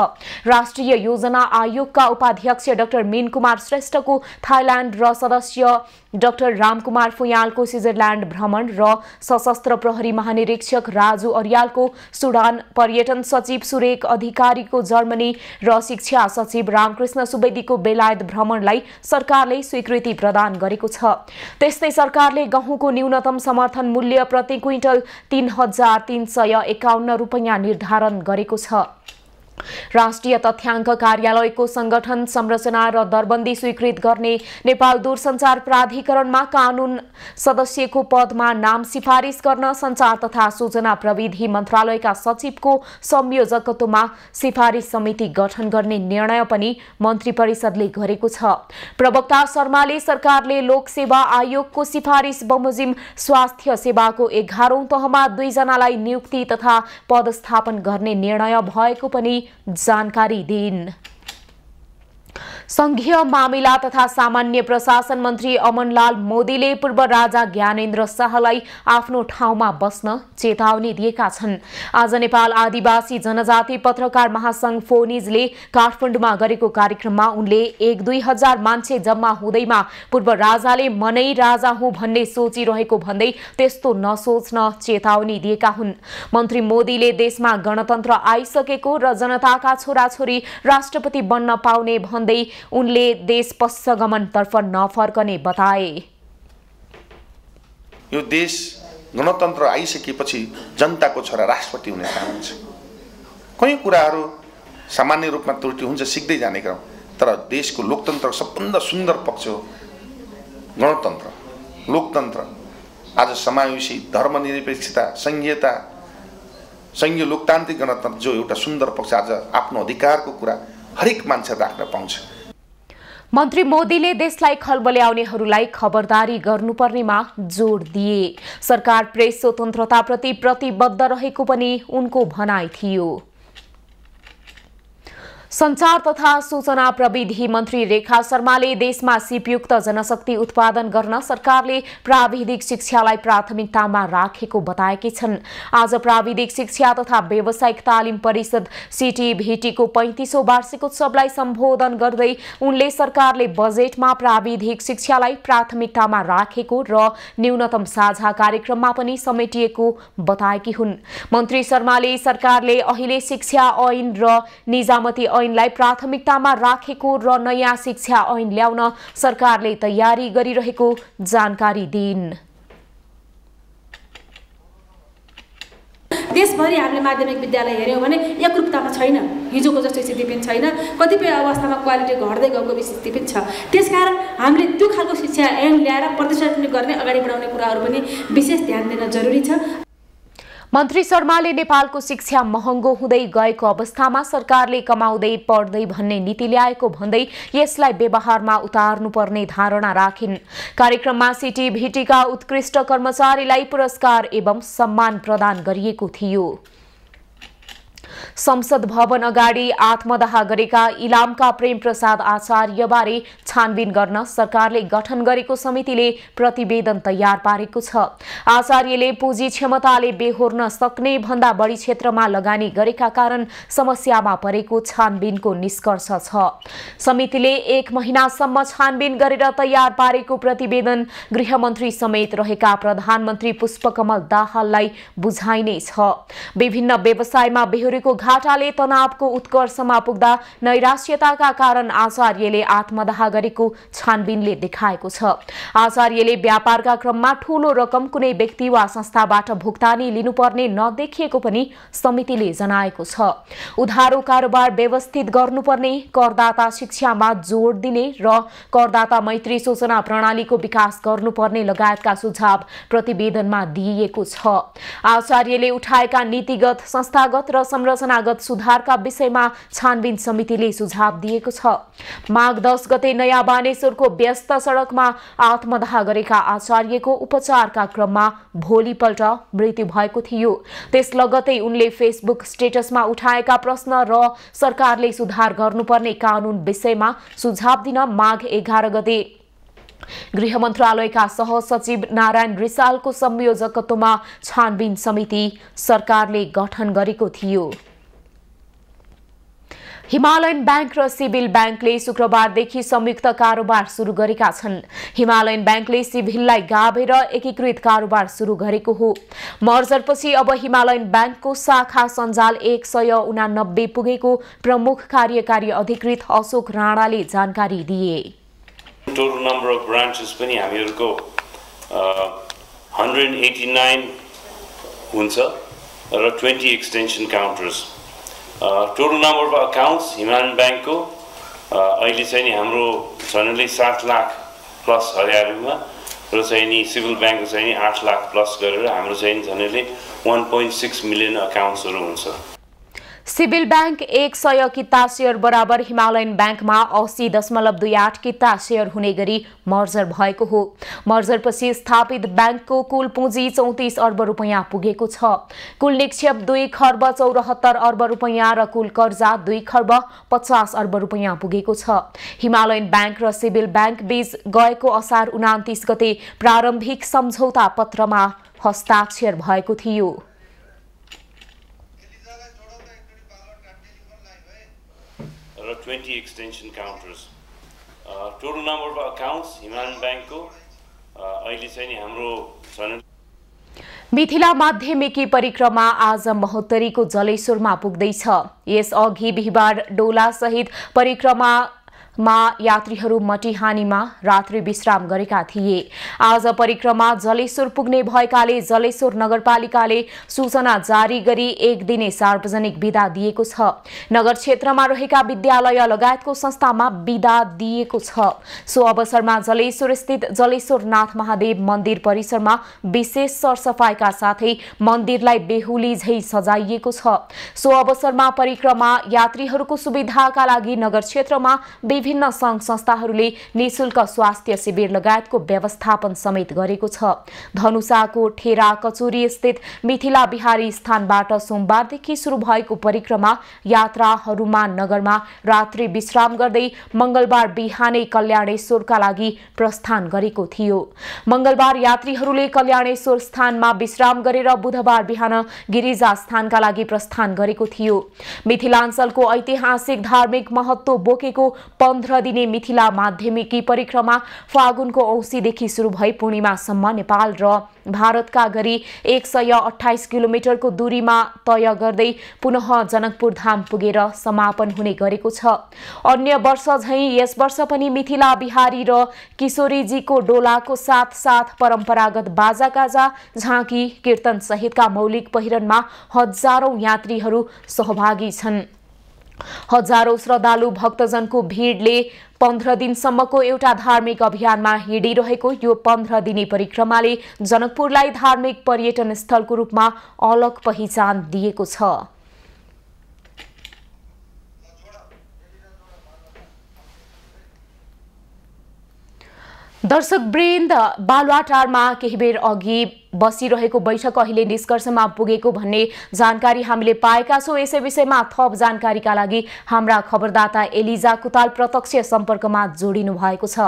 राष्ट्रिय योजना आयोगका उपाध्यक्ष डाक्टर मीन कुमार श्रेष्ठको थाइल्याण्ड र सदस्य डाक्टर रामकुमार फुयालको स्विजरल्याण्ड भ्रमण र सशस्त्र प्रहरी महानिरीक्षक राजु अर्यालको सुडान, पर्यटन सचिव सुरेख अधिकारीको जर्मनी र शिक्षा सचिव रामकृष्ण सुवेदीको बेलायत भ्रमणलाई सरकारले स्वीकृति प्रदान गरेको छ। त्यस्तै सरकारले गहुँको न्यूनतम समर्थन मूल्य प्रति क्विन्टल 3,351 रुपैयाँ निर्धारण गरेको छ। राष्ट्रिय तथ्याङ्क कार्यालयको संगठन संरचना र दरबन्दी स्वीकृत गर्ने नेपाल दूरसञ्चार प्राधिकरणमा कानून सदस्यको पदमा नाम सिफारिस गर्न संचार तथा सूचना प्रविधि मन्त्रालयका सचिवको संयोजकत्वमा सिफारिस समिति गठन गर्ने निर्णय पनि मन्त्री परिषदले गरेको छ। प्रवक्ता शर्माले सरकारले लोक सेवा आयोगको सिफारिस बमोजिम स्वास्थ्य सेवाको 11औं तहमा 2 जनालाई नियुक्ति तथा पदस्थापन गर्ने निर्णय भएको पनि जानकारी दिइन्। संघीय मामिला तथा सामान्य प्रशासन मन्त्री अमनलाल मोदीले पूर्व राजा ज्ञानेन्द्र शाहलाई आफ्नो ठाउँमा बस्न चेतावनी दिएका छन्। आज नेपाल आदिवासी जनजाति पत्रकार महासंघ फोनिजले काठमाडौँमा गरेको कार्यक्रममा उनले 1-2 हजार मान्छे जम्मा हुँदैमा पूर्व राजाले मनै राजा हुँ भन्ने सोचिरहेको भन्दै त्यस्तो नसोच्न चेतावनी दिएका हुन्। मन्त्री मोदीले देशमा गणतन्त्र आइसकेको र जनताका छोराछोरी राष्ट्रपति बन्न पाउने भन्दै उनले देश पश्चगमनतर्फ नफर्कने बताए। यो देश गणतन्त्र आइसकेपछि जनताको छोरा राष्ट्रपति हुने काम हुन्छ। कयौं कुराहरू सामान्य रूपमा त्रुटि हुन्छ, सिक्दै जाने क्रम, तर देशको लोकतन्त्रको सबभन्दा सुन्दर पक्ष हो गणतन्त्र, लोकतन्त्र। आज समावेशी, धर्मनिरपेक्षता, संघीयता, संघीय लोकतान्त्रिक गणतन्त्र जो एउटा सुन्दर पक्ष, आज आफ्नो अधिकारको कुरा हरेक मान्छे राख्न पाउँछ। मन्त्री मोदीले देशलाई खलबल्याउनेहरूलाई खबरदारी गर्नुपर्नेमा जोड दिए। सरकार प्रेस स्वतन्त्रताप्रति प्रतिबद्ध रहेको पनि उनको भनाइ थियो। संचार तथा सूचना प्रविधि मन्त्री रेखा शर्माले देशमा सिपयुक्त जनशक्ति उत्पादन गर्न सरकारले प्राविधिक शिक्षालाई प्राथमिकतामा राखेको बताएकी छन्। आज प्राविधिक शिक्षा तथा व्यावसायिक तालिम परिषद सिटिभिटीको 35औं वार्षिक उत्सवलाई सम्बोधन गर्दै उनले सरकारले बजेटमा प्राविधिक शिक्षालाई प्राथमिकतामा राखेको र न्यूनतम साझा कार्यक्रममा पनि समेटिएको बताएकी हुन्। मन्त्री शर्माले सरकारले अहिले शिक्षा ऐन र निजामती ऐनलाई प्राथमिकतामा राखेको र नयाँ शिक्षा ऐन ल्याउन सरकारले तयारी गरिरहेको जानकारी दिइन्। देशभरि हामीले माध्यमिक विद्यालय हेर्यौं भने एकरूपतामा छैन, हिजोको जस्तो स्थिति पनि छैन, कतिपय अवस्थामा क्वालिटी घट्दै गएको स्थिति पनि छ। त्यसकारण हामीले त्यो खालको शिक्षा ऐन ल्याएर प्रतिष्ठित गर्ने, अगाडि बढाउने कुराहरू पनि विशेष ध्यान दिन जरुरी छ। मन्त्री शर्माले नेपालको शिक्षा महँगो हुँदै गएको अवस्थामा सरकारले कमाउँदै पढ्दै भन्ने नीति ल्याएको भन्दै यसलाई व्यवहारमा उतार्नुपर्ने धारणा राखिन्। कार्यक्रममा सिटिभिटीका उत्कृष्ट कर्मचारीलाई पुरस्कार एवं सम्मान प्रदान गरिएको थियो। संसद भवन अगाडि आत्मदाह गरेका इलामका प्रेम प्रसाद आचार्यबारे छानबिन गर्न सरकारले गठन गरेको समितिले प्रतिवेदन तयार पारेको छ। आचार्यले पुँजी क्षमताले बेहोर्न सक्ने भन्दा बढी क्षेत्रमा लगानी गरेका कारण समस्यामा परेको छानबिनको निष्कर्ष छ। समितिले 1 महिनासम्म छानबिन गरेर तयार पारेको प्रतिवेदन गृहमन्त्री समेत रहेका प्रधानमन्त्री पुष्पकमल दाहाललाई बुझाइनेछ। विभिन्न व्यवसायमा बेहोरेको घाटाले तनावको उत्कर्षमा पुग्दा नैराश्यताका कारण आचार्यले आत्मदाह गरेको छानबिनले देखाएको छ। आचार्यले व्यापारका क्रममा ठूलो रकम कुनै व्यक्ति वा संस्थाबाट भुक्तानी लिनुपर्ने नदेखिएको पनि समितिले जनाएको छ। उधारो कारोबार व्यवस्थित गर्नुपर्ने, करदाता शिक्षामा जोड दिने र करदाता मैत्री सूचना प्रणालीको विकास गर्नुपर्ने लगायतका सुझाव प्रतिवेदनमा दिइएको छ। आचार्यले उठाएका नीतिगत, संस्थागत र संरचनागत सुधारका विषयमा छानबिन समितिले सुझाव दिएको छ। माघ 10 गते नयाँ बानेश्वरको व्यस्त सडकमा आत्मदाह गरेका आचार्यको उपचारका क्रममा भोलिपल्ट मृत्यु भएको थियो। त्यस लगतै उनले फेसबुक स्टेटसमा उठाएका प्रश्न र सरकारले सुधार गर्नुपर्ने कानून विषयमा सुझाव दिन माघ 11 गते गृह मन्त्रालयका सहसचिव नारायण रिसालको संयोजकत्वमा छानबिन समिति सरकारले गठन गरेको थियो। हिमालयन बैंक र सिभिल बैंकले शुक्रबारदेखि संयुक्त कारोबार सुरु गरेका छन्। हिमालयन बैंकले सिभिललाई गाभेर एकीकृत कारोबार सुरु गरेको हो। मर्जरपछि अब हिमालयन बैंकको शाखा सञ्जाल 189 पुगेको प्रमुख कार्यकारी अधिकृत अशोक राणाले जानकारी दिए। टोटल नम्बर अफ ब्रान्चेस पनि हामीहरूको 189 हुन्छ र 20 extension counters. Total number of accounts Himalayan बैंकको अहिले चाहिँ नि हाम्रो झन्डै 7 लाख प्लस हरियालीमा र चाहिँ नि सिभिल बैंकको चाहिँ नि 8 लाख प्लस गरेर हाम्रो चाहिँ झन्डै 1.6 मिलियन अकाउन्ट्सहरू हुन्छ। सिभिल बैंक 100 किता शेयर बराबर हिमालयन बैंकमा 80.28 किता शेयर हुने गरी मर्जर भएको हो। मर्जरपछि स्थापित बैंकको कुल पुँजी 34 अर्ब रुपैयाँ पुगेको छ। कुल निक्षेप 2 खर्ब 74 अर्ब रुपैयाँ र कुल कर्जा 2 खर्ब 50 अर्ब रुपैयाँ पुगेको छ। हिमालयन बैंक र सिभिल बैंक बीच गएको असार 29 गते प्रारम्भिक सम्झौता पत्रमा हस्ताक्षर भएको थियो। र 20 extension counters. Total number of accounts Himalayan बैंकको अहिले चाहिँ नि हाम्रो मिथिला माध्यमिकी परिक्रमा आज महोत्तरीको जलेश्वरमा पुग्दैछ। यसअघि बिहिबार डोला सहित परिक्रमा यात्रीहरू मटिहानीमा रात्रि विश्राम गरेका थिए। आज परिक्रमा जलेश्वर पुग्ने भएकाले जलेश्वर नगरपालिकाले सूचना जारी गरी 1 दिने सार्वजनिक बिदा दिएको छ। नगर क्षेत्रमा रहेका विद्यालय लगायतको संस्थामा बिदा दिएको छ। सो अवसरमा जलेश्वर स्थित जलेश्वर नाथ महादेव मन्दिर परिसरमा विशेष सरसफाइका साथै मन्दिरलाई बेहुली झै सजाइएको छ। सो अवसरमा परिक्रमा यात्रीहरूको सुविधाका लागि नगर क्षेत्रमा विभिन्न संघ संस्थाहरूले निशुल्क स्वास्थ्य शिविर लगायतको व्यवस्थापन समेत गरेको छ। धनुषाको ठेरा कचुरी स्थित मिथिला बिहारी स्थानबाट सोमबारदेखि सुरु भएको परिक्रमा यात्राहरूमा नगरमा रात्रि विश्राम गर्दै मंगलबार बिहानै कल्याणेश्वरका लागि प्रस्थान गरेको थियो। मंगलबार यात्रीहरूले कल्याणेश्वर स्थानमा विश्राम गरेर बुधबार बिहान गिरिजा स्थानका लागि प्रस्थान गरेको थियो। मिथिलाञ्चलको ऐतिहासिक धार्मिक महत्त्व बोकेको 15 दिने मिथिला माध्यमिकी परिक्रमा फागुनको औँसीदेखि सुरु भई पूर्णिमासम्म नेपाल र भारतका गरी 128 किलोमिटरको दूरीमा तय गर्दै पुनः जनकपुर धाम पुगेर समापन हुने गरेको छ। अन्य वर्ष झैं यस वर्ष पनि मिथिला बिहारी र किशोरीजीको डोलाको साथ परम्परागत बाजागाजा, झाँकी, कीर्तन सहितका मौलिक पहिरनमा हजारौं यात्रीहरू सहभागी छन्। हजारौं श्रद्धालु भक्तजनको भिडले 15 दिनसम्मको एउटा धार्मिक अभियानमा हिँडिरहेको यो 15 दिने परिक्रमाले जनकपुरलाई धार्मिक पर्यटन स्थलको रूपमा अलग पहिचान दिएको छ। दर्शक वृन्द, बालुवाटारमा केही बेर अघि बसिरहेको बैठक अहिले निष्कर्षमा पुगेको भन्ने जानकारी हामीले पाएका छौं। यसै विषयमा थप जानकारीका लागि हाम्रा खबरदाता एलिजा कुताल प्रत्यक्ष सम्पर्कमा जोडिनु भएको छ।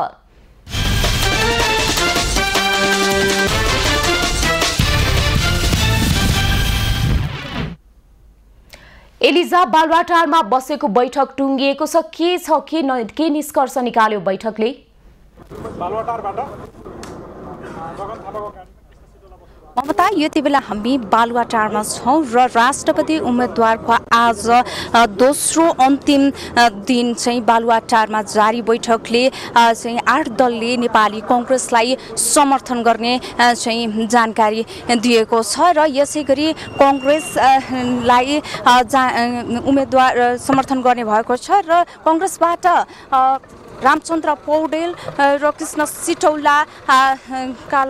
एलिजा, बालुवाटारमा बसेको बैठक टुङ्गिएको छ, के निष्कर्ष निकाल्यो बैठकले? ममता यति बेला हामी बालुवाटारमा छौँ र राष्ट्रपति उम्मेदवारको आज दोस्रो अन्तिम दिन चाहिँ बालुवाटारमा जारी बैठकले चाहिँ 8 दलले नेपाली कांग्रेसलाई समर्थन गर्ने चाहिँ जानकारी दिएको छ र यसै गरी कांग्रेसलाई उम्मेदवार समर्थन गर्ने भएको छ र कांग्रेसबाट रामचन्द्र पौडेल र कृष्ण सिटौला का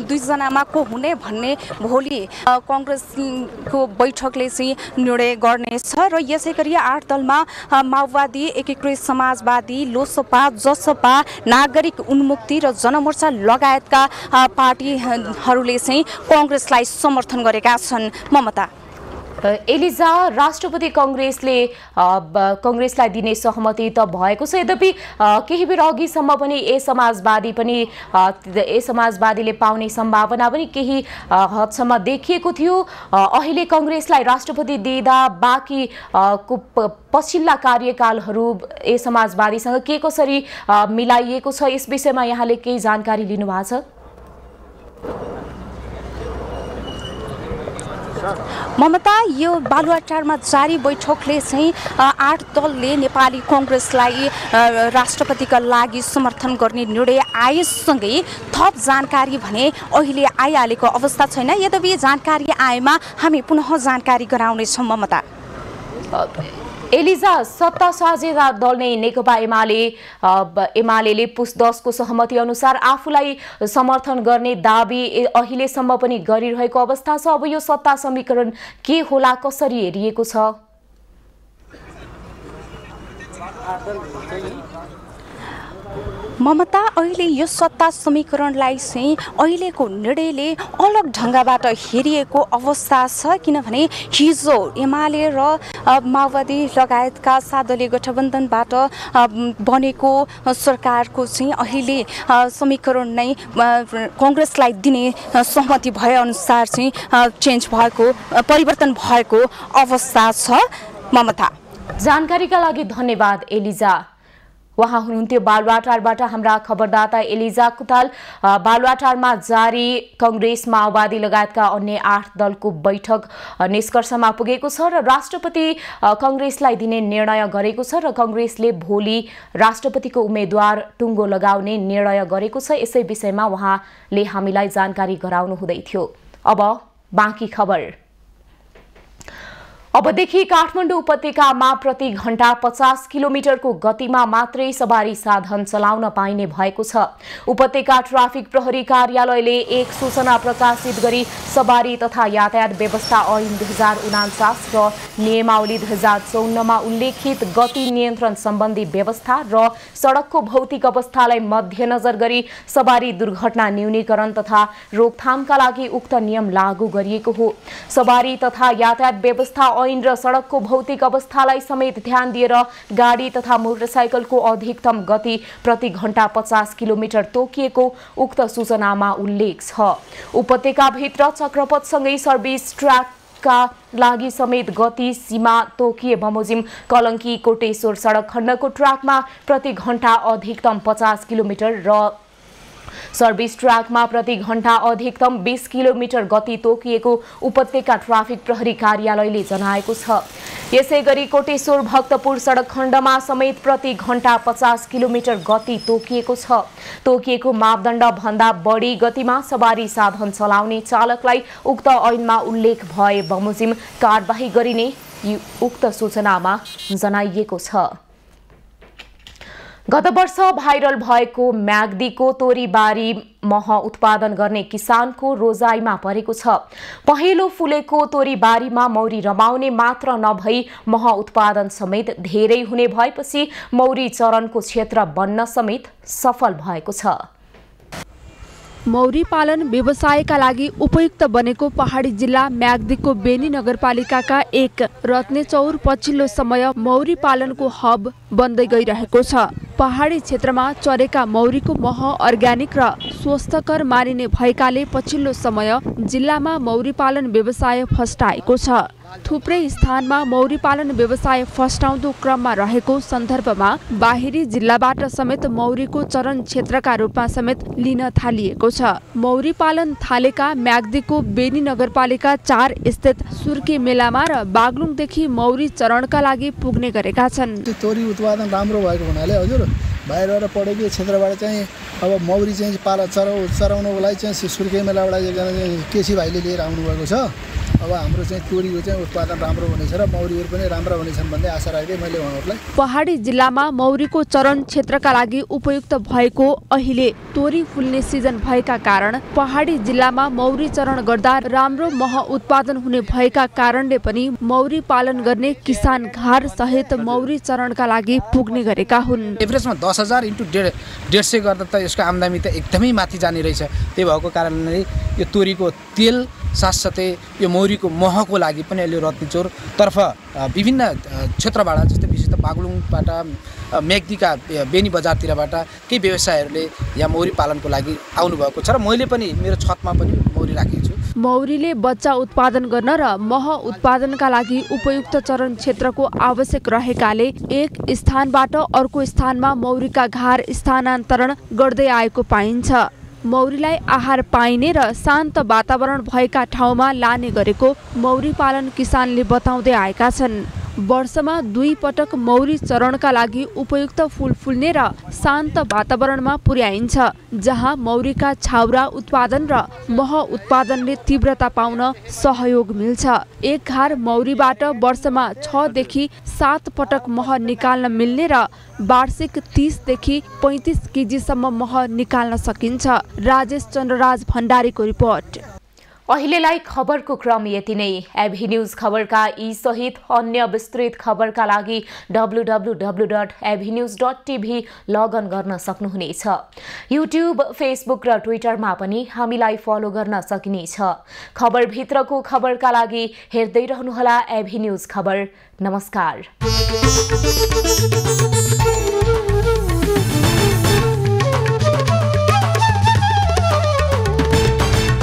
दुईजनामा को हुने भन्ने भोलि कांग्रेसको बैठकले चाहिँ निर्णय गर्नेछ र यसै गरी 8 दलमा माओवादी एकीकृत समाजवादी लोसपा जसपा नागरिक उन्मुक्ति र जनमोर्चा लगायतका पार्टीहरूले चाहिँ कांग्रेसलाई समर्थन गरेका छन्। ममता एलिजा, राष्ट्रपति कांग्रेसलाई दिने सहमति त भएको छ, यद्यपि केही बेर अघिसम्म पनि ए समाजवादीले पाउने सम्भावना पनि केही हदसम्म देखिएको थियो। अहिले कांग्रेसलाई राष्ट्रपति दिँदा बाँकी पछिल्ला कार्यकालहरू ए समाजवादीसँग के कसरी मिलाइएको छ, यस विषयमा यहाँले केही जानकारी लिनुभएको छ? ममता, यो बालुवाटारमा जारी बैठकले चाहिँ 8 दलले नेपाली कांग्रेसलाई राष्ट्रपतिका लागि समर्थन गर्ने निर्णय आएसँगै थप जानकारी भने अहिले आइहालेको अवस्था छैन। यद्यपि जानकारी आएमा हामी पुनः जानकारी गराउनेछौँ। ममता एलिजा, सत्ता साझेदार दल नै नेकपा एमाले पुस 10 को सहमति अनुसार आफूलाई समर्थन गर्ने दाबी अहिलेसम्म पनि गरिरहेको अवस्था छ। अब यो सत्ता समीकरण के होला, कसरी हेरिएको छ? ममता, अहिले यो सत्ता समीकरणलाई चाहिँ अहिलेको निर्णयले अलग ढङ्गबाट हेरिएको अवस्था छ, किनभने हिजो एमाले र माओवादी लगायतका 7 दलीय गठबन्धनबाट बनेको सरकारको चाहिँ अहिले समीकरण नै कांग्रेसलाई दिने सहमति भए अनुसार चाहिँ परिवर्तन भएको अवस्था छ। ममता, जानकारीका लागि धन्यवाद एलिजा। वहाँ हुनुहुन्थ्यो बालुवाटारबाट हाम्रा खबरदाता एलिजा कुताल। बालुवाटारमा जारी कांग्रेस माओवादी लगायतका अन्य 8 दलको बैठक निष्कर्षमा पुगेको छ र राष्ट्रपति कांग्रेसलाई दिने निर्णय गरेको छ र कांग्रेसले भोलि राष्ट्रपतिको उम्मेदवार टुङ्गो लगाउने निर्णय गरेको छ। यसै विषयमा उहाँले हामीलाई जानकारी गराउनु हुँदै थियो। अब बाँकी खबर। अबदेखि काठमाडौँ उपत्यकामा प्रति घण्टा 50 किलोमिटरको गतिमा मात्रै सवारी साधन चलाउन पाइने भएको छ। उपत्यका ट्राफिक प्रहरी कार्यालयले एक सूचना प्रकाशित गरी सवारी तथा यातायात व्यवस्था ऐन 2049 र नियमावली 2054 मा उल्लेखित गति नियन्त्रण सम्बन्धी व्यवस्था र सडकको भौतिक अवस्थालाई मध्यनजर गरी सवारी दुर्घटना न्यूनीकरण तथा रोकथामका लागि उक्त नियम लागू गरिएको हो। सवारी तथा यातायात व्यवस्था ऐन र सडकको भौतिक अवस्थालाई समेत ध्यान दिएर गाडी तथा मोटरसाइकलको अधिकतम गति प्रति घण्टा 50 किलोमिटर तोकिएको उक्त सूचनामा उल्लेख छ। उपत्यकाभित्र चक्रपथसँगै सर्भिस ट्र्याकका लागि समेत गति सीमा तोकिए बमोजिम कलङ्की कोटेश्वर सडक खण्डको ट्र्याकमा प्रति घण्टा अधिकतम 50 किलोमिटर र सर्भिस ट्र्याकमा प्रति घण्टा अधिकतम 20 किलोमिटर गति तोकिएको उपत्यका ट्राफिक प्रहरी कार्यालयले जनाएको छ। यसैगरी कोटेश्वर भक्तपुर सडक खण्डमा समेत प्रति घण्टा 50 किलोमिटर गति तोकिएको छ। तोकिएको मापदण्ड भन्दा बढी गतिमा सवारी साधन चलाउने चालकलाई उक्त ऐनमा उल्लेख भए बमोजिम कारबाही गरिने उक्त सूचनामा जनाइएको छ। गत वर्ष भाइरल भएको म्याग्दीको तोरीबारी मह उत्पादन गर्ने किसानको रोजाइमा परेको छ। पहेँलो फुलेको तोरीबारीमा मौरी रमाउने मात्र नभई मह उत्पादन समेत धेरै हुने भएपछि मौरी चरनको क्षेत्र बन्न समेत सफल भएको छ। मौरी पालन व्यवसायका लागि उपयुक्त बनेको पहाडी जिल्ला म्याग्दीको बेनी नगरपालिकाका एक रत्नेचौर पछिल्लो समय मौरी पालनको हब बन्दै गइरहेको छ। पहाडी क्षेत्रमा चरेका मौरीको मह अर्ग्यानिक र स्वस्थकर मानिने भएकाले पछिल्लो समय जिल्लामा मौरी पालन व्यवसाय फस्टाएको छ। थुप्रै स्थानमा मौरी पालन व्यवसाय फस्टाउँदो क्रममा रहेको सन्दर्भमा बाहिरी जिल्लाबाट समेत मौरीको चरण क्षेत्रका रूपमा समेत लिन थालिएको छ। मौरी पालन थालेका म्याग्दीको बेनी नगरपालिका 4 स्थित सुर्के मेलामा र बागलुङदेखि मौरी चरणका लागि पुग्ने गरेका छन्। तोरी उत्पादन राम्रो भएको हुनाले हजुर बाहिरबाट पढेको क्षेत्रबाट चाहिँ अब मौरी चाहिँ चराउनको लागि चाहिँ सुर्के मेलाबाट एकजना केसी भाइले लिएर आउनुभएको छ। अब हाम्रो चाहिँ तोरीको चाहिँ उत्पादन राम्रो हुनेछ र मौरीहरू पनि राम्रा हुनेछन् भन्ने आशा राख्दै मैले उहाँहरूलाई पहाडी जिल्लामा मौरीको चरण क्षेत्रका लागि उपयुक्त भएको अहिले तोरी फुल्ने सिजन भएका कारण पहाडी जिल्लामा मौरी चरण गर्दा राम्रो मह उत्पादन हुने भएका कारणले पनि मौरी पालन गर्ने किसान घर सहित मौरी चरणका लागि पुग्ने गरेका हुन्। एभरेजमा 10,000 × 150 गर्दा त यसको आम्दानी त एकदमै माथि जाने रहेछ। त्यही भएको कारणले यो तोरीको तेल साथसाथै यो मौरीको महको लागि पनि अहिले रत्नचौर तर्फ विभिन्न क्षेत्रबाट जस्तै विशेष त बागलुङबाट म्याग्दीका बेनी बजारतिरबाट केही व्यवसायहरूले यहाँ मौरी पालनको लागि आउनुभएको छ र मैले पनि मेरो छतमा पनि मौरी राखेको छु। मौरीले बच्चा उत्पादन गर्न र मह उत्पादनका लागि उपयुक्त चरण क्षेत्रको आवश्यक रहेकाले एक स्थानबाट अर्को स्थानमा मौरीका घर स्थानान्तरण गर्दै आएको पाइन्छ। मौरीलाई आहार पाइने र शान्त वातावरण भएका ठाउँमा लाने गरेको मौरी पालन किसानले बताउँदै आएका छन्। वर्षमा 2 पटक मौरी चरणका लागि उपयुक्त फूल फुल्ने र शान्त वातावरणमा पुर्याइन्छ जहाँ मौरीका छाउरा उत्पादन र मह उत्पादनले तीव्रता पाउन सहयोग मिल्छ। एक घर मौरीबाट वर्षमा 6 देखि 7 पटक मह निकाल्न मिल्ने र वार्षिक 30 देखि 35 केजीसम्म मह निकाल्न सकिन्छ। राजेश चन्द्रराज भण्डारीको रिपोर्ट। अहिलेलाई खबरको क्रम यति नै। एभी न्यूज खबरका यी सहित अन्य विस्तृत खबरका लागि www.abhinews.tv लगइन गर्न सक्नुहुनेछ। युट्युब, फेसबुक र ट्विटरमा पनि हामीलाई फलो गर्न सकिनेछ। खबरभित्रको खबरका लागि हेर्दै रहनुहोला एभी न्यूज खबर। नमस्कार।